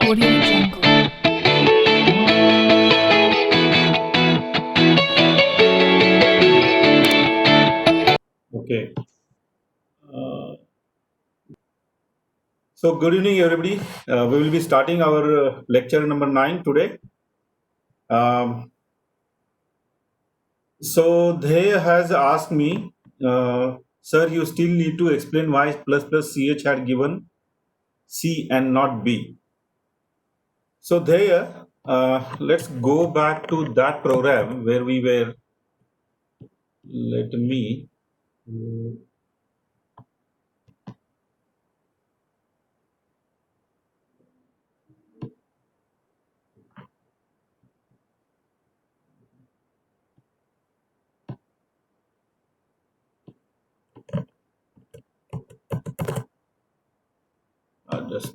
Audio Jungle. Okay. So good evening, everybody. We will be starting our lecture number 9 today. So they has asked me, sir, you still need to explain why plus plus ch had given c and not b. So there, let's go back to that program where we were. Let me. Just.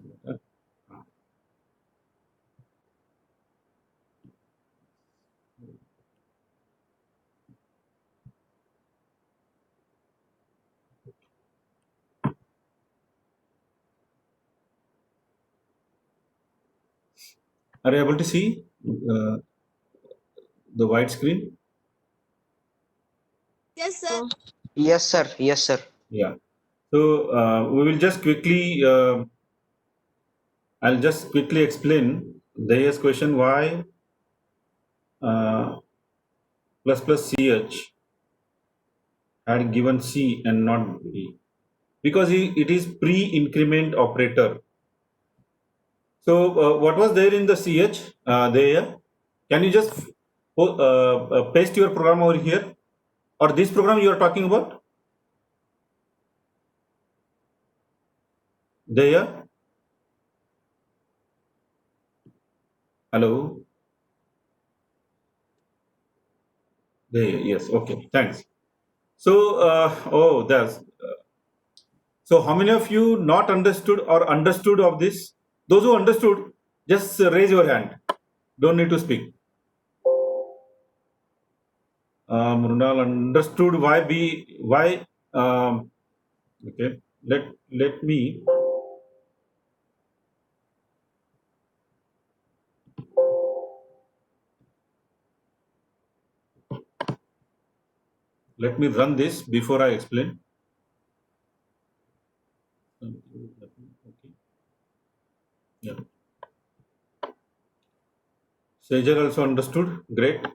Are you able to see the white screen? Yes, sir. Yes, sir. Yes, sir. Yeah. So we will just quickly. I'll just quickly explain Daya's question why uh, plus plus ch had given c and not b because it is pre-increment operator. So what was there in the ch there? Can you just paste your program over here, or this program you are talking about? There. Hello. There. Yes. Okay. Thanks. So oh, that's so. How many of you not understood or understood of this? Those who understood, just raise your hand. Don't need to speak. Mrunal understood why. Okay, let me. Let me run this before I explain. Okay. Yeah. Sager also understood. Great.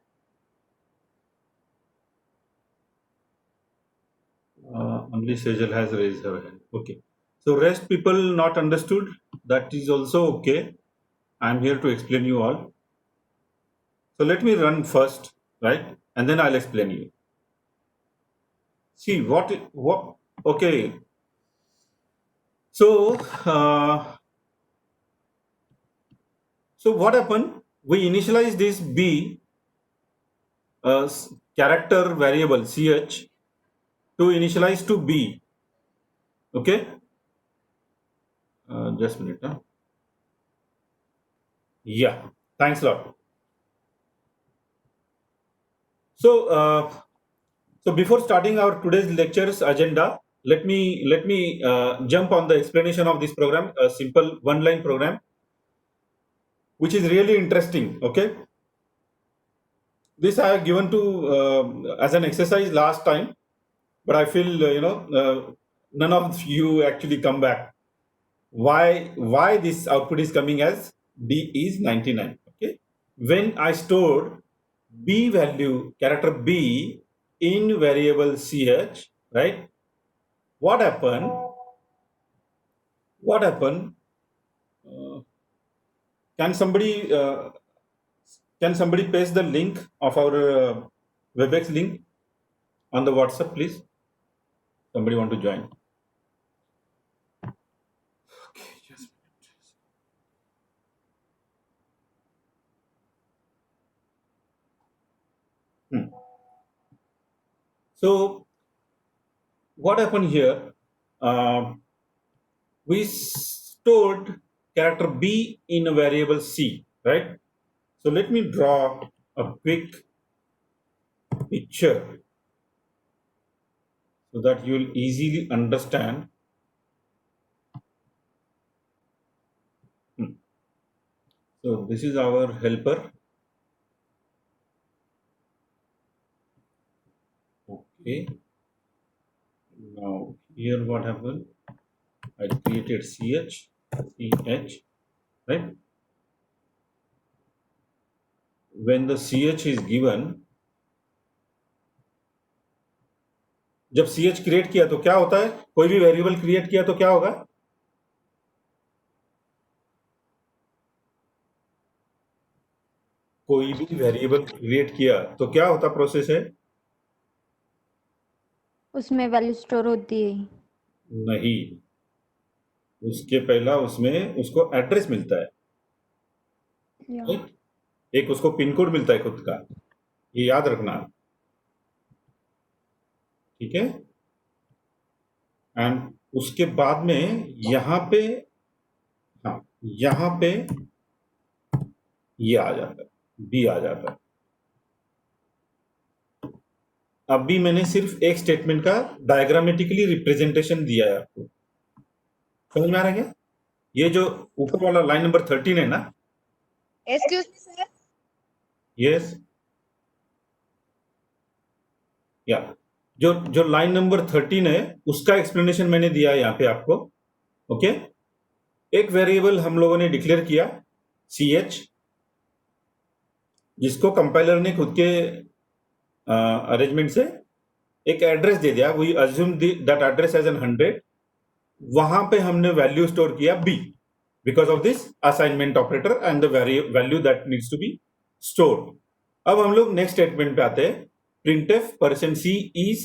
Only Sejal has raised her hand. Okay. So rest people not understood. That is also okay. I am here to explain you all. So let me run first, right? And then I'll explain you. See what. Okay. So so what happened? We initialize this b character variable ch to initialize to b. Okay. Just a minute. Huh? Yeah. Thanks a lot. So so before starting our today's lectures agenda, let me jump on the explanation of this program, a simple one-line program, which is really interesting. Okay, this I have given to as an exercise last time, but I feel none of you actually come back. Why this output is coming as b is 99? Okay, when I stored b value character b in variable ch, right? What happened? What happened? Uh, can somebody paste the link of our WebEx link on the WhatsApp, please? Somebody want to join? Okay, just So what happened here? We stored character b in a variable c, right? So let me draw a quick picture so that you will easily understand. So this is our helper. Okay. Now here what happened? I created ch, right? When the ch is given, जब ch create किया तो क्या होता है? कोई भी variable create किया तो क्या होगा? कोई भी वेरिएबल क्रिएट किया तो क्या होता प्रोसेस है? उसमें वैल्यू स्टोर होती है। नहीं, उसके पहला उसमें उसको एड्रेस मिलता है, या right? एक उसको पिन कोड मिलता है खुद का, ये याद रखना, ठीक है। एंड उसके बाद में यहाँ पे, हाँ यहाँ पे ये आ जाता है, बी आ जाता है। अभी मैंने सिर्फ एक स्टेटमेंट का डायग्रामेटिकली रिप्रेजेंटेशन दिया है आपको, समझ में आ रहा है क्या? ये जो ऊपर वाला लाइन नंबर 13 है ना, Excuse me, sir. यस या जो जो लाइन नंबर 13 है उसका एक्सप्लेनेशन मैंने दिया है यहाँ पे आपको। ओके, एक वेरिएबल हम लोगों ने डिक्लेयर किया ch, जिसको कंपाइलर ने खुद के अरेंजमेंट से एक एड्रेस दे दिया, we assume that address as an 100। वहां पे हमने वैल्यू स्टोर किया b because of this assignment operator and the value that needs to be stored. अब हम लोग नेक्स्ट स्टेटमेंट पे आते हैं, printf %c is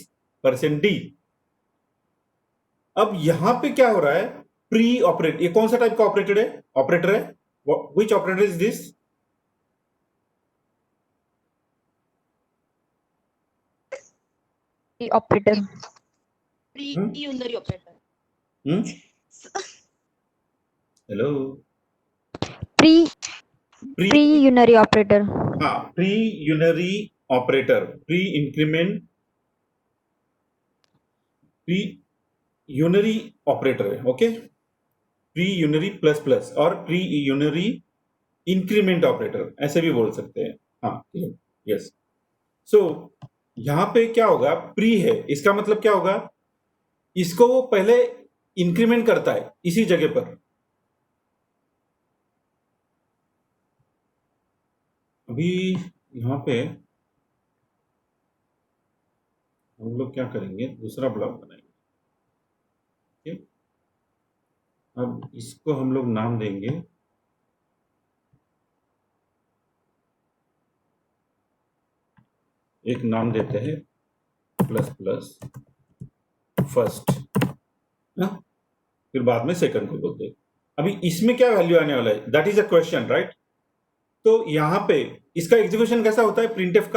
%d। अब यहां पे क्या हो रहा है? प्री ऑपरेट, ये कौन सा टाइप का ऑपरेटर है? Which operator is this? Operator Pre-unary operator. Hello, pre unary operator. हाँ, pre unary operator, pre increment, pre unary operator है। Okay, pre unary plus plus और प्री यूनरी इंक्रीमेंट ऑपरेटर, ऐसे भी बोल सकते हैं। हाँ, यस। सो यहां पे क्या होगा? प्री है, इसका मतलब क्या होगा? इसको वो पहले इंक्रीमेंट करता है इसी जगह पर। अभी यहां पे हम लोग क्या करेंगे, दूसरा ब्लॉक बनाएंगे। ठीक, अब इसको हम लोग नाम देंगे एक नाम देते हैं प्लस प्लस फर्स्ट, फिर बाद में सेकंड को बोलते हैं। अभी इसमें क्या वैल्यू आने वाला है, that is a question, right? तो यहां पे इसका एग्जीक्यूशन कैसा होता है? प्रिंटफ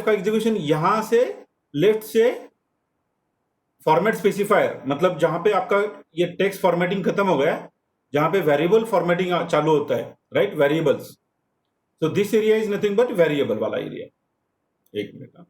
का एग्जीक्यूशन यहां से लेफ्ट से फॉर्मेट स्पेसिफायर, मतलब जहां पे आपका ये टेक्स्ट फॉर्मेटिंग खत्म हो गया, जहां पे वेरिएबल फॉर्मेटिंग चालू होता है, right? Variables. So this area is nothing but variable वाला एरिया। एक मिनट,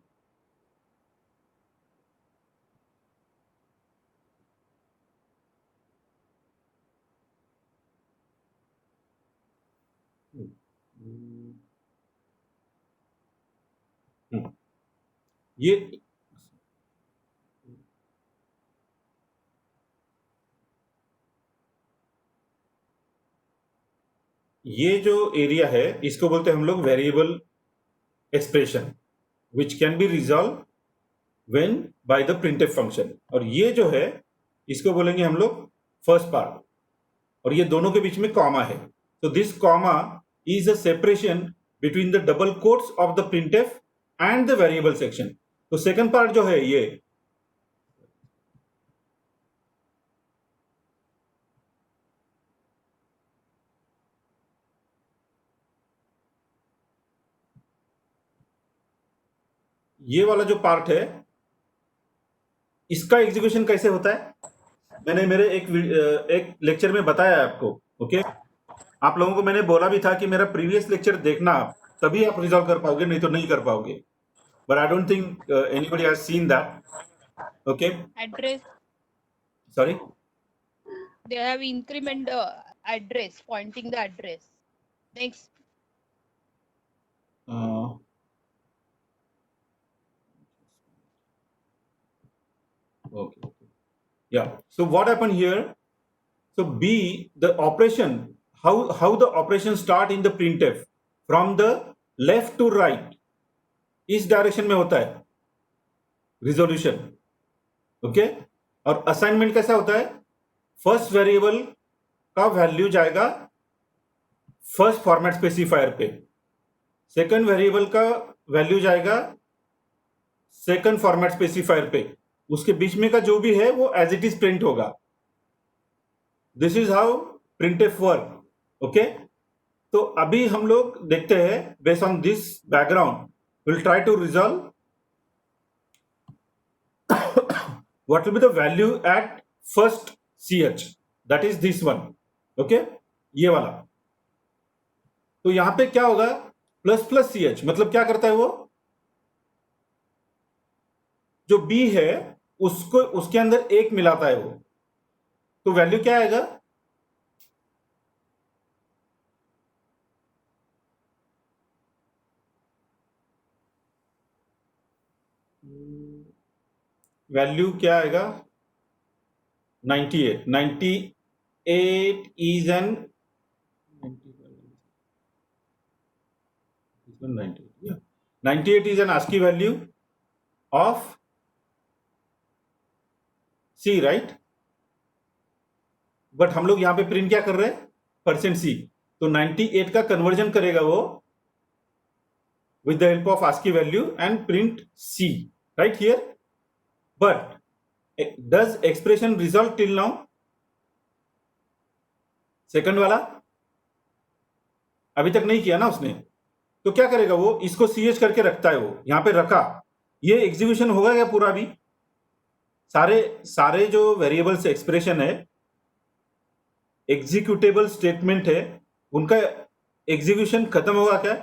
ये जो एरिया है इसको बोलते हैं हम लोग variable expression, which can be resolve when by the printf function. और ये जो है इसको बोलेंगे हम लोग फर्स्ट पार्ट, और ये दोनों के बीच में कॉमा है। तो this comma is a separation between the double quotes of the printf and the variable section. तो सेकंड पार्ट जो है ये वाला जो पार्ट है, इसका एग्जीक्यूशन कैसे होता है मैंने मेरे एक लेक्चर में बताया है आपको। ओके, आप लोगों को मैंने बोला भी था कि मेरा प्रीवियस लेक्चर देखना, तभी आप रिजॉल्व कर पाओगे, नहीं तो नहीं कर पाओगे। But I don't think anybody has seen that. Okay, Address. Sorry, They have increment address, pointing the address. Next, Okay. Yeah. So what happened here? So B, the operation, how the operation start in the printf from the left to right, इस direction में होता है resolution. Okay. और assignment कैसा होता है? First variable का value जाएगा फर्स्ट फॉर्मेट स्पेसिफायर पे, सेकंड वेरिएबल का वैल्यू जाएगा सेकंड फॉर्मेट स्पेसिफायर पे, उसके बीच में का जो भी है वो एज इट इज प्रिंट होगा. This is how printf work. Okay. तो अभी हम लोग देखते हैं based on this background will try to resolve what will be the value at first ch, that is this one. okay, ये वाला. तो यहां पे क्या होगा? प्लस प्लस ch मतलब क्या करता है वो? जो b है उसको उसके अंदर एक मिलाता है वो. तो वैल्यू क्या आएगा? वैल्यू क्या आएगा? 98. 98 is an 98 is an ASCII value of C, right? But हम लोग यहां पे प्रिंट क्या कर रहे हैं? %C. तो 98 का कन्वर्जन करेगा वो with the help of ASCII value and print C, right here. But does expression result till now? Second वाला अभी तक नहीं किया ना उसने. तो क्या करेगा वो? इसको CH करके रखता है वो, यहां पे रखा. ये एग्जीक्यूशन होगा क्या पूरा? भी सारे जो वेरिएबल्स एक्सप्रेशन है, एग्जीक्यूटेबल स्टेटमेंट है, उनका एग्जीक्यूशन खत्म होगा क्या?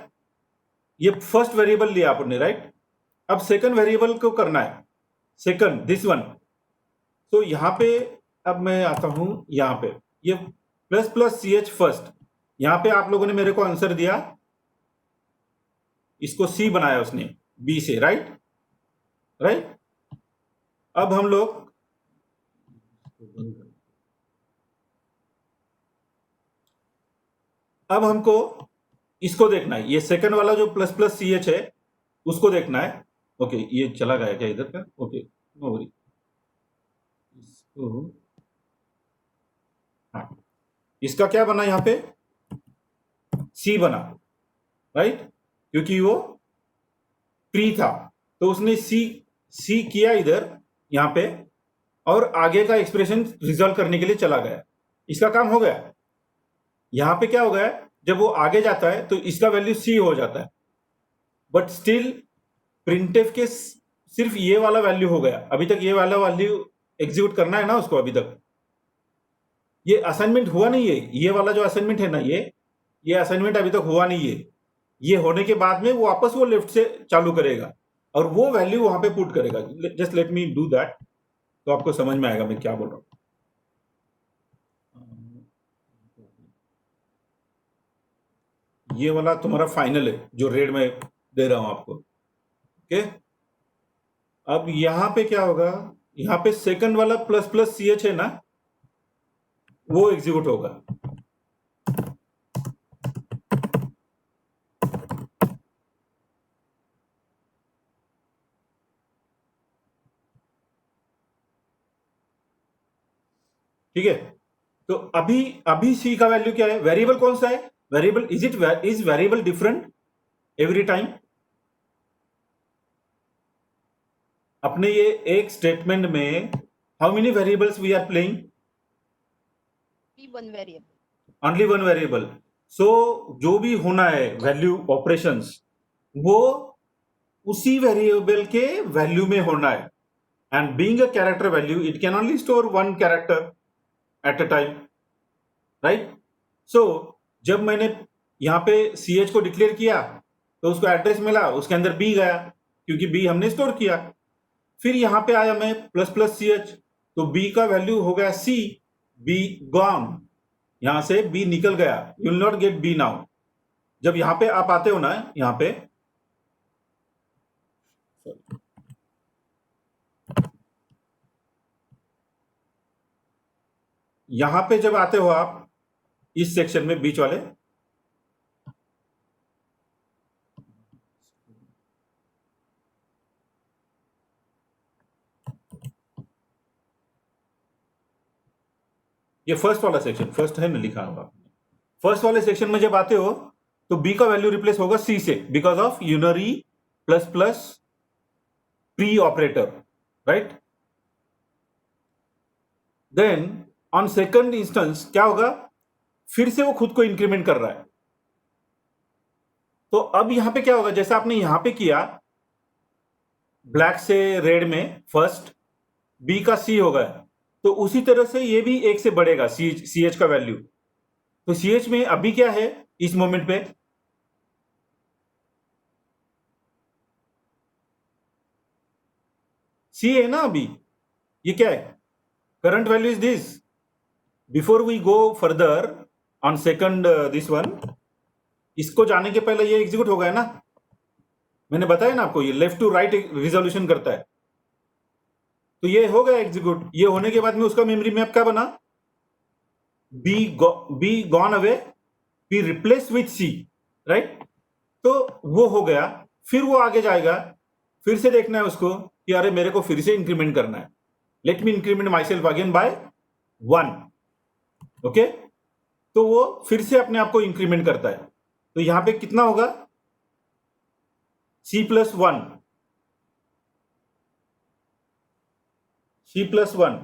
ये फर्स्ट वेरिएबल लिया आपने, राइट? अब सेकंड वेरिएबल को करना है. Second this one. तो यहां पे अब मैं आता हूं यहां पे, ये प्लस प्लस CH फर्स्ट. यहां पे आप लोगों ने मेरे को आंसर दिया, इसको C बनाया उसने B से, राइट? राइट. अब हम लोग अब हमको इसको देखना है. ये सेकंड वाला जो प्लस प्लस CH है उसको देखना है. ओके, ये चला गया क्या इधर का? Okay, no worry. इसको हाँ, इसका क्या बना यहां पे? C बना, राइट? क्योंकि वो प्री था तो उसने C किया इधर यहां पे, और आगे का एक्सप्रेशन रिजॉल्व करने के लिए चला गया. इसका काम हो गया. यहां पे क्या हो गया? जब वो आगे जाता है तो इसका वैल्यू C हो जाता है, बट स्टिल प्रिंटफ के सिर्फ ये वाला वैल्यू हो गया. अभी तक ये वाला वैल्यू एग्जीक्यूट करना है ना उसको. अभी तक ये असाइनमेंट हुआ नहीं है. ये वाला जो असाइनमेंट है ना, ये असाइनमेंट अभी तक हुआ नहीं है. ये होने के बाद में वो वापस वो लेफ्ट से चालू करेगा और वो वैल्यू वहां पे पुट करेगा. Just let me do that, तो आपको समझ में आएगा मैं क्या बोल रहा हूं. ये वाला तुम्हारा फाइनल है जो रेड में दे रहा हूं आपको. ओके. अब यहां पे क्या होगा? यहां पे सेकंड वाला प्लस प्लस CH है ना, वो एग्जीक्यूट होगा. ठीक है. तो अभी C का वैल्यू क्या है? वेरिएबल कौन सा है? Variable is variable different every time? अपने ये एक स्टेटमेंट में how many variables we are playing? one variable. Only one variable. So जो भी होना है वैल्यू ऑपरेशंस, वो उसी वेरिएबल के वैल्यू में होना है. And being a character value, it can only store one character at a time, right? So जब मैंने यहां पे CH को डिक्लेयर किया तो उसको एड्रेस मिला, उसके अंदर B गया क्योंकि B हमने स्टोर किया. फिर यहां पे आया मैं प्लस प्लस CH, तो B का वैल्यू हो गया C, B गॉन. यहां से बी निकल गया, you will not get b now. जब यहां पे आप आते हो ना, यहां पे जब आते हो आप इस सेक्शन में बीच वाले, ये फर्स्ट वाला सेक्शन, फर्स्ट है ना लिखा होगा, फर्स्ट वाले सेक्शन में जब आते हो तो बी का वैल्यू रिप्लेस होगा सी से, because of unary plus plus pre operator, right. Then on second instance क्या होगा, फिर से वो खुद को इंक्रीमेंट कर रहा है। तो अब यहां पे क्या होगा, जैसे आपने यहां पे किया ब्लैक से रेड में, फर्स्ट बी का सी होगा, तो उसी तरह से ये भी एक से बढ़ेगा सी एच का वैल्यू। तो सी एच में अभी क्या है इस मोमेंट पे, सी है ना अभी, ये क्या है, current value is this. Before we go further on second this one, इसको जाने के पहले ये एग्जीक्यूट हो गया ना, मैंने बताया ना आपको, ये लेफ्ट टू राइट रिजोल्यूशन करता है, तो ये हो गया एग्जीक्यूट। ये होने के बाद में उसका मेमोरी मैप क्या बना, B gone away, B replace with C, right. तो वो हो गया, फिर वो आगे जाएगा, फिर से देखना है उसको कि अरे मेरे को फिर से इंक्रीमेंट करना है, let me increment my self again by 1, okay. तो वो फिर से अपने आप को इंक्रीमेंट करता है। तो यहां पे कितना होगा, C plus one, C plus one,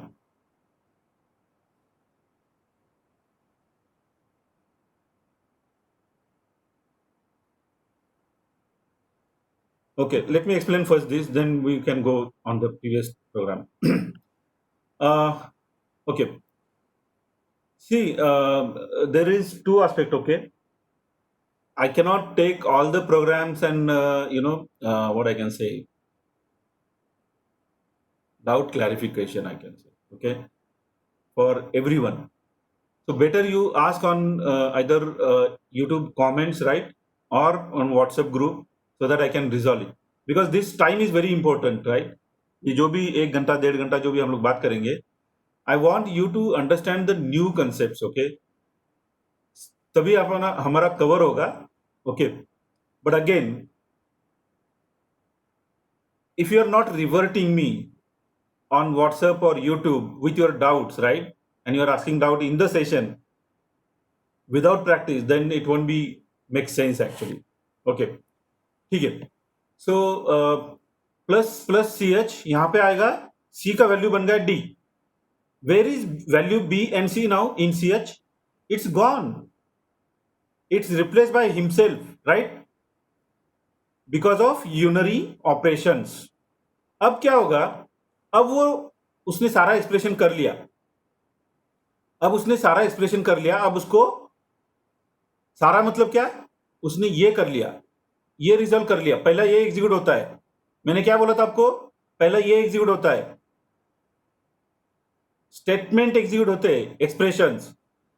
okay, let me explain first this, then we can go on the previous program. Okay, see, there is two aspect, okay. I cannot take all the programs and what I can say, doubt clarification I can say, okay, for everyone. So better you ask on either YouTube comments, right, or on WhatsApp group, so that I can resolve it, because this time is very important, right. ये जो भी 1 घंटा 1.5 घंटा जो भी हम लोग बात करेंगे, I want you to understand the new concepts, okay, तभी अपना हमारा कवर होगा, okay. But again, if you are not reverting me on WhatsApp or YouTube with your doubts, right, and you are asking doubt in the session without practice, then it won't be make sense actually, okay. ठीक है, so plus C H यहां पे आएगा, सी का value बन गया D. Where is value B and C now in C H, it's gone, it's replace by himself, right, because of unary operations. अब क्या होगा, अब वो उसने सारा एक्सप्रेशन कर लिया, अब उसको सारा मतलब क्या, उसने ये कर लिया, ये रिजल्व कर लिया, पहला ये एग्जीक्यूट होता है, मैंने क्या बोला था आपको, पहला ये एग्जीक्यूट होता है, स्टेटमेंट एग्जीक्यूट होते हैं, एक्सप्रेशंस,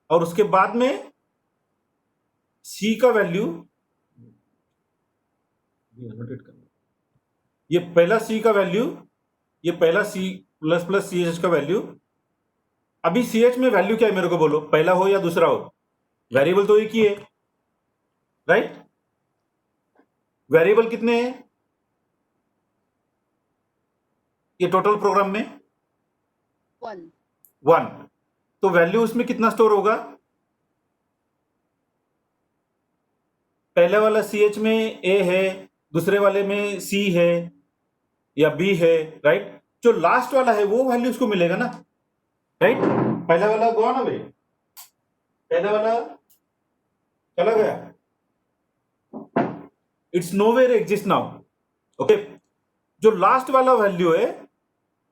और उसके बाद में सी का वैल्यू, ये पहला सी का वैल्यू, ये पहला C plus plus C H का वैल्यू। अभी सी एच में वैल्यू क्या है मेरे को बोलो, पहला हो या दूसरा हो, वेरिएबल तो एक ही है, राइट। वेरिएबल कितने हैं ये टोटल प्रोग्राम में, 1। तो वैल्यू उसमें कितना स्टोर होगा, पहले वाला सी एच में ए है, दूसरे वाले में सी है या बी है, राइट। जो लास्ट वाला है वो वैल्यू उसको मिलेगा ना, राइट। पहला वाला गॉन अवे, पहला वाला चला गया, it's nowhere exist now, okay. जो लास्ट वाला वैल्यू है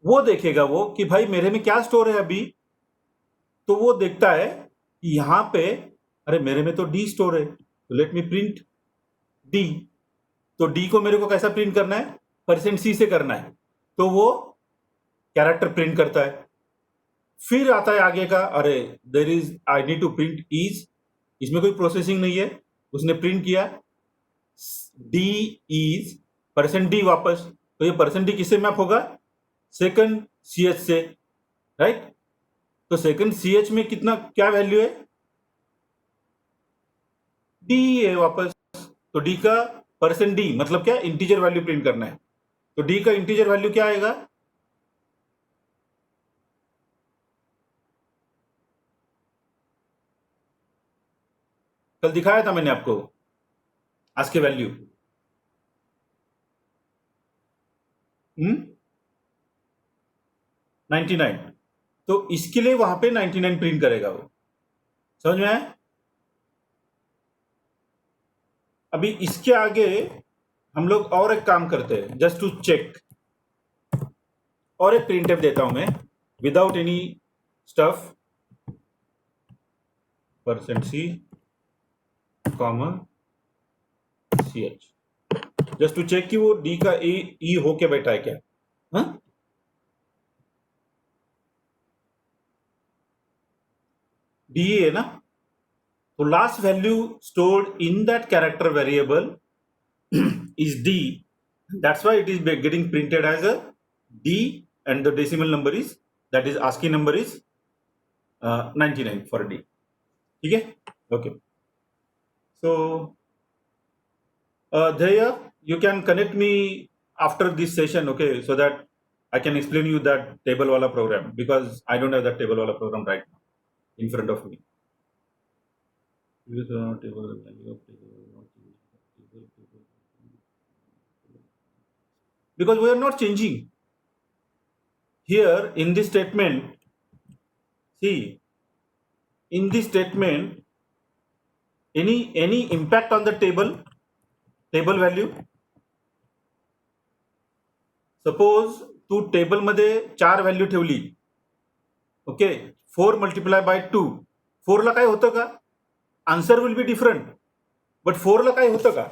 वो देखेगा वो कि भाई मेरे में क्या स्टोर है अभी, तो वो देखता है कि यहां पे अरे मेरे में तो डी स्टोर है, तो लेट मी प्रिंट डी। तो डी को मेरे को कैसा प्रिंट करना है, %c से करना है, तो वो कैरेक्टर प्रिंट करता है। फिर आता है आगे का, अरे there is I need to print is, इसमें कोई प्रोसेसिंग नहीं है, उसने प्रिंट किया डी इज परसेंट डी वापस, तो ये परसेंट डी किससे मैप होगा, सेकंड सीएच से, राइट। तो सेकंड सीएच में कितना क्या वैल्यू है, डी है वापस, तो डी का परसेंट डी मतलब क्या, इंटीजर वैल्यू प्रिंट करना है, तो डी का इंटीजर वैल्यू क्या आएगा, कल दिखाया था मैंने आपको आज के वैल्यू, 99, तो इसके लिए वहां पे 99 प्रिंट करेगा वो, समझ में आया। अभी इसके आगे हम लोग और एक काम करते हैं, जस्ट टू चेक, और एक प्रिंटफ देता हूं मैं without any stuff, %c, ch, just to check कि वो डी का ई होके बैठा है क्या, हाँ? डी है ना, तो last value stored in that character variable is D. That's why it is getting printed as a D, and the decimal number is, that is ASCII number is 99 for D. ठीक है, okay. So Dhaya, you can connect me after this session, okay, so that I can explain you that table wala program, because I don't have that table wala program right now in front of me. Because we are not changing here in this statement. See, in this statement, any impact on the table value. Suppose तू table मध्ये 4 value ठेवली, okay, 4 multiply by 2, 4 ला काय होतं का, answer will be different, but 4 ला काय होतं का,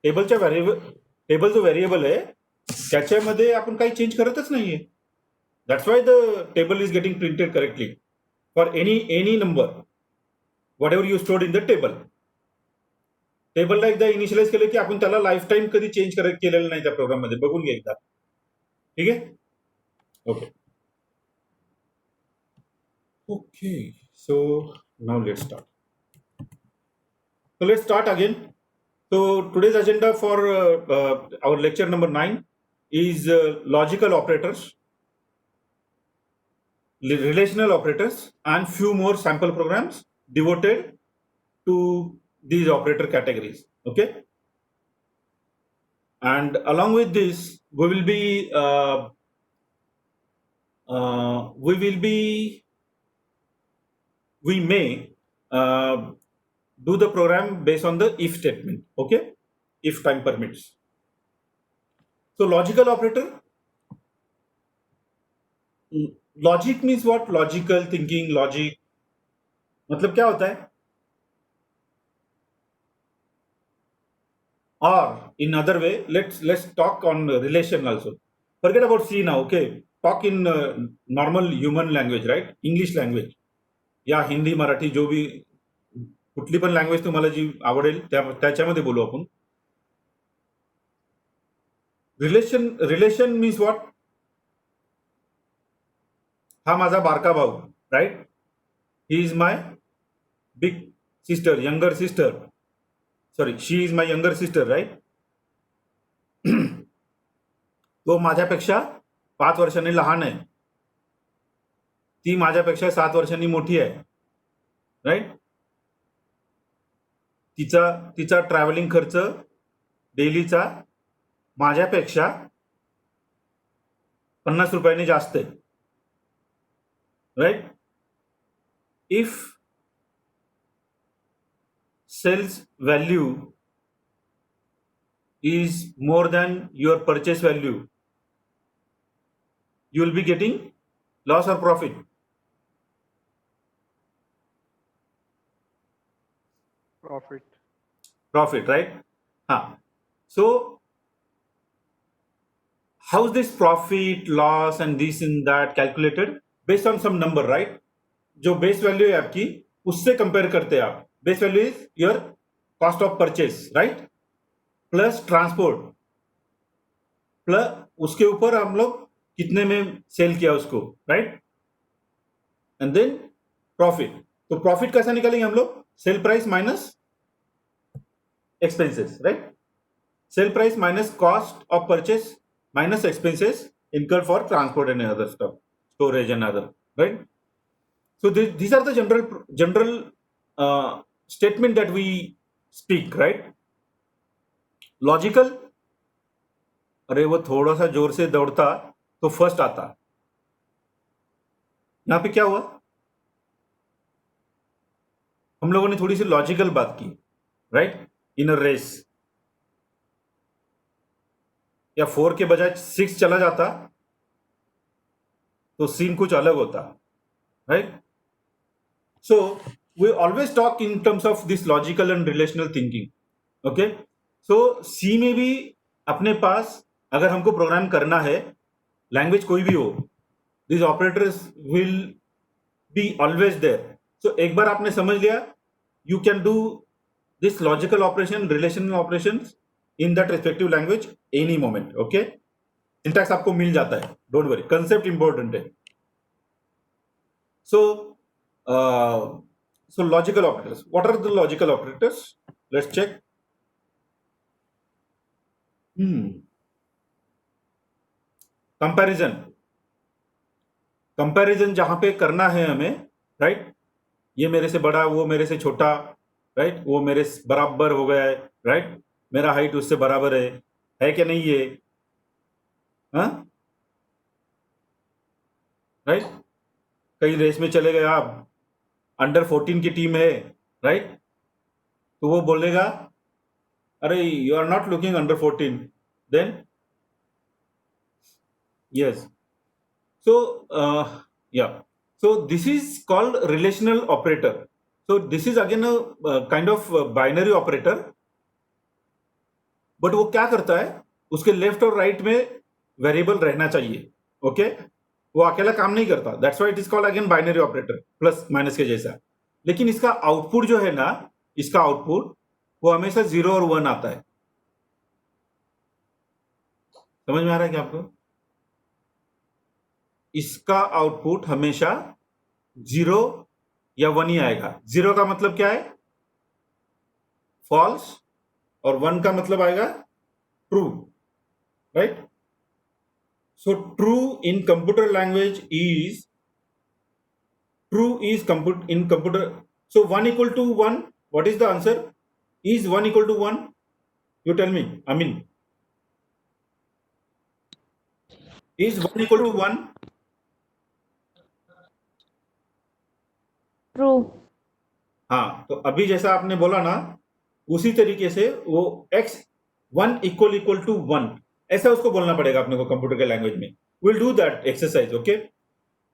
टेबलच्या table जो व्हेरिएबल आहे त्याच्यामध्ये आपण काही चेंज करतच नाहीये, that's why the table is getting printed correctly for any number whatever you stored in the table. टेबलला एकदा इनिशियलाइज केलं की आपण त्याला लाईफ टाइम कधी चेंज केलेलं नाही त्या प्रोग्राम मध्ये, बघून घ्या एकदा, ठीक आहे, okay. Okay, so now let's start. So let's start again. So today's agenda for our lecture number 9 is logical operators, relational operators, and few more sample programs devoted to these operator categories. Okay, and along with this, we may do the program based on the if statement, okay, if time permits. So logical operator, logic means what, logical thinking, logic मतलब क्या होता है, or in other way, let's talk on relation also. Forget about C now, okay, talk in normal human language, right, English language या हिंदी मराठी जो भी कुठली पण language तुम्हाला जी आवडेल त्याच्यामध्ये बोलू आपण. रिलेशन मीन्स व्हॉट, हा माझा बारका भाऊ, right, he is my big sister, younger sister, sorry she is my younger sister, right. तो माझ्यापेक्षा 5 वर्षांनी लहान आहे, ती माझ्यापेक्षा 7 वर्षांनी मोठी आहे, राईट. तिचा ट्रॅव्हलिंग खर्च डेलीचा माझ्यापेक्षा 50 रुपयांनी जास्त आहे, right. If sales value is more than your purchase value, you will be getting loss or profit. Profit, right? So how's this profit, loss, and this and that calculated? Based on some number, right? जो base value है आपकी उससे compare करते हैं आप. Base value is your cost of purchase, right? Plus transport, plus उसके ऊपर हम लोग कितने में सेल किया उसको, राइट? And then profit. तो प्रॉफिट कैसा निकालेंगे हम लोग? Sale price minus expenses, right? Sale price minus cost of purchase minus expenses incurred for transport and other stuff, storage and other, right? So these are the general statement that we speak, right? Logical, अरे वो थोड़ा सा जोर से दौड़ता तो first आता. यहां पे क्या हुआ? हम लोगों ने थोड़ी सी लॉजिकल बात की, राइट? इन अ रेस, या 4 के बजाय 6 चला जाता तो सीन कुछ अलग होता, right? So we always talk in terms of this logical and relational thinking. Okay, so C में भी अपने पास अगर हमको प्रोग्राम करना है, लैंग्वेज कोई भी हो, this operators will be always there. So एक बार आपने समझ लिया, you can do this logical operation, relational operations in that respective language any moment. Okay, syntax आपको मिल जाता है, don't worry, concept important है. So so logical operators, what are the logical operators? Let's check. Comparison जहां पे करना है हमें, right? ये मेरे से बड़ा, वो मेरे से छोटा, राइट? वो मेरे बराबर हो गया है, राइट? मेरा हाइट उससे बराबर है क्या नहीं ये? हाँ, राइट? कहीं रेस में चले गए आप, अंडर 14 की टीम है, राइट? तो वो बोलेगा अरे you are not looking under 14. Then yes, so yeah, so this is called relational operator. So this is again a kind of binary operator. But वो क्या करता है, उसके लेफ्ट और राइट में वेरिएबल रहना चाहिए. ओके, वो अकेला काम नहीं करता. That's why it is called again binary operator, plus minus के जैसा. लेकिन इसका आउटपुट जो है ना, इसका आउटपुट वो हमेशा 0 और 1 आता है. समझ में आ रहा है क्या आपको? इसका आउटपुट हमेशा 0 या 1 ही आएगा. 0 का मतलब क्या है? फॉल्स, और 1 का मतलब आएगा true, right? So true in computer language is in computer. So 1 equal to 1, what is the answer? Is 1 equal to 1? You tell me. I mean, is 1 equal to 1? True. हाँ, तो अभी जैसा आपने बोला ना, उसी तरीके से वो x 1 equal to 1 ऐसा उसको बोलना पड़ेगा अपने को कंप्यूटर के लैंग्वेज में. Will do that exercise. Okay,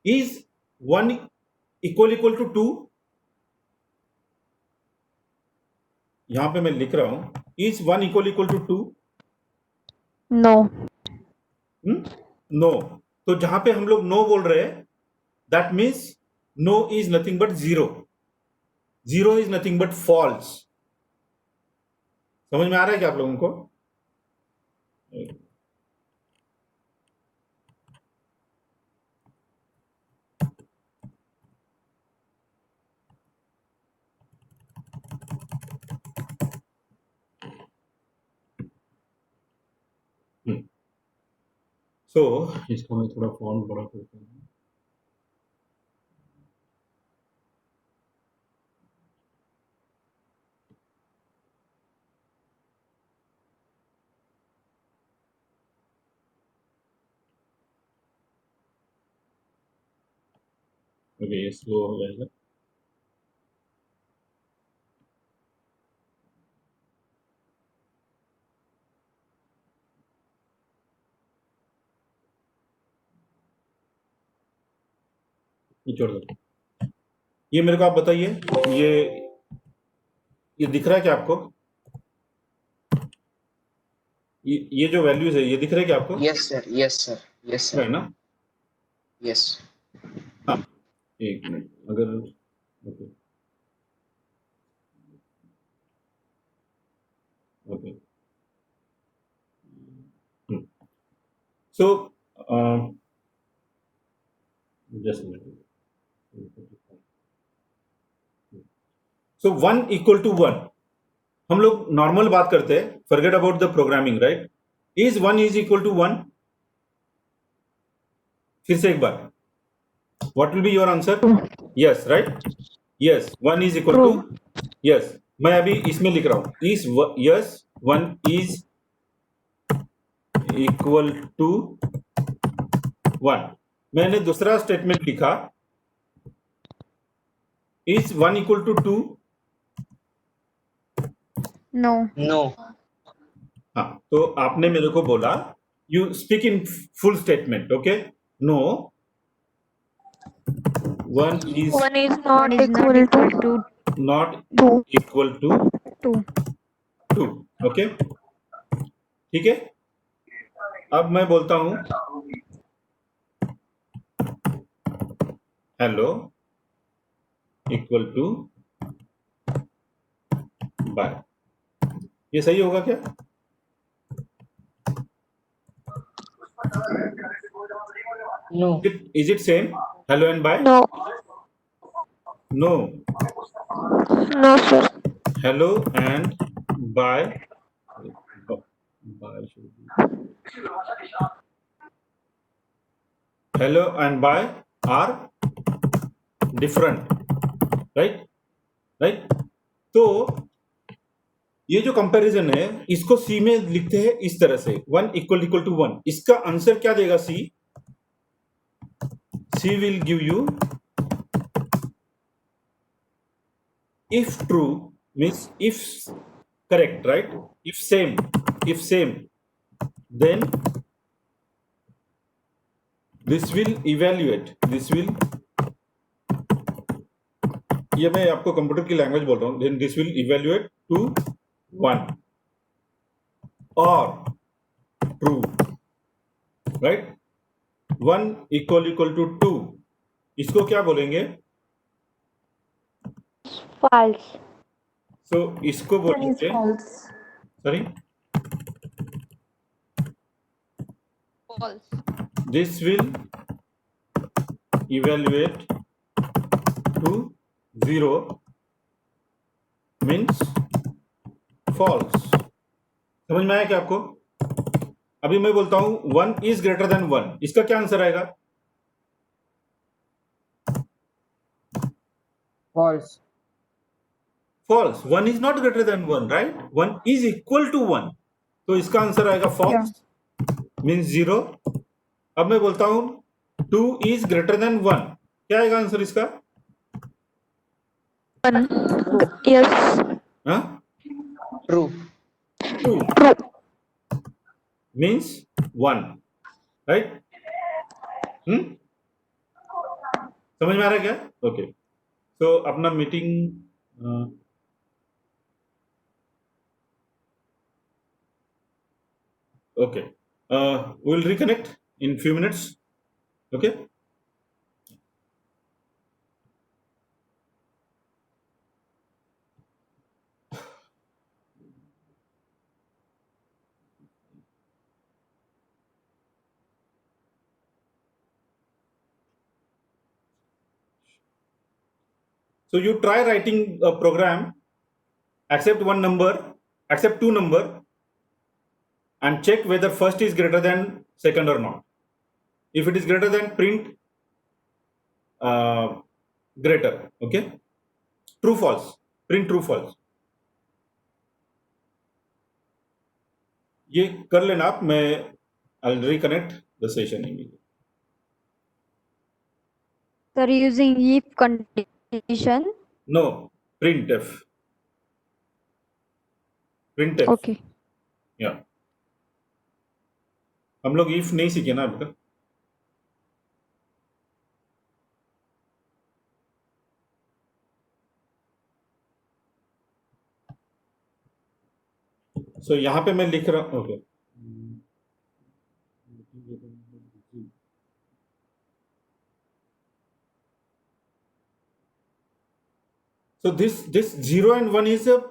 is 1 equal to 2? यहां पे मैं लिख रहा हूं, is 1 equal to 2? No. No. तो जहां पे हम लोग नो बोल रहे हैं, that means no is nothing but 0. 0 is nothing but false. समझ में आ रहा है क्या आप लोगों को? सो इसको मैं थोड़ा फॉन्ट बड़ा करता हूँ. ओके, ये स्लो हो जाएगा. ये छोड़ दो. ये मेरे को आप बताइए, ये दिख रहा है क्या आपको? ये जो वैल्यूज है, ये दिख रहा है क्या आपको? Yes, sir. Yes, sir. Yes, है sir. ना? Yes. हाँ, एक मिनट, अगर okay okay so just so 1 = 1 हम लोग नॉर्मल बात करते हैं, forget about the programming, right? Is 1 = 1? फिर से एक बार, what will be your answer? Yes, right? Yes, 1 = True. Yes, मैं अभी इसमें लिख रहा हूं, इज यस 1 = 1। मैंने दूसरा स्टेटमेंट लिखा, इज 1 = 2? No. No. हाँ, तो आपने मेरे को बोला, you speak in full statement, okay? No, 1 is 1 is not One is not equal equal to to not 2. equal to 2. 2, okay? ठीक है, अब मैं बोलता हूं हेलो इक्वल टू बाय, ये सही होगा क्या? No. Is it same? Hello and bye? No. No. No, sir. Hello and bye. Bye should be. Hello and bye are different, right? Right? तो ये जो कंपैरिजन है, इसको सी में लिखते हैं इस तरह से, 1 = 1। इसका आंसर क्या देगा C? C will give you if true means if correct, right? If same, then this will evaluate, ये मैं आपको कंप्यूटर की लैंग्वेज बोल रहा हूं, then this will evaluate to 1 or true, right? 1 = 2, इसको क्या बोलेंगे? False. So इसको बोलेंगे, false. Sorry, false. this will evaluate to 0 means false। समझ में आया क्या आपको? अभी मैं बोलता हूं 1 is greater than 1, इसका क्या आंसर आएगा? False. False। 1 is not greater than 1, right? 1 is equal to 1, तो इसका आंसर आएगा false, means 0। अब मैं बोलता हूं 2 is greater than 1, क्या आएगा आंसर इसका? 1. Yes. हाँ? True. 2 True. means 1, right? समझ में आ रहा है क्या? ओके, तो अपना meeting okay, we'll reconnect in few minutes, okay? So you try writing a program, accept one number, accept two number, and check whether first is greater than second or not. If it is greater than, print greater, okay? True false, print true false। ये कर लेना आप, मैं I'll reconnect the session immediately। Sir, using if condition. No, printf, Okay. या हम लोग if नहीं सीखे ना अभी तक। सो यहाँ पे मैं लिख रहा हूँ, okay, So this 0 and 1 is a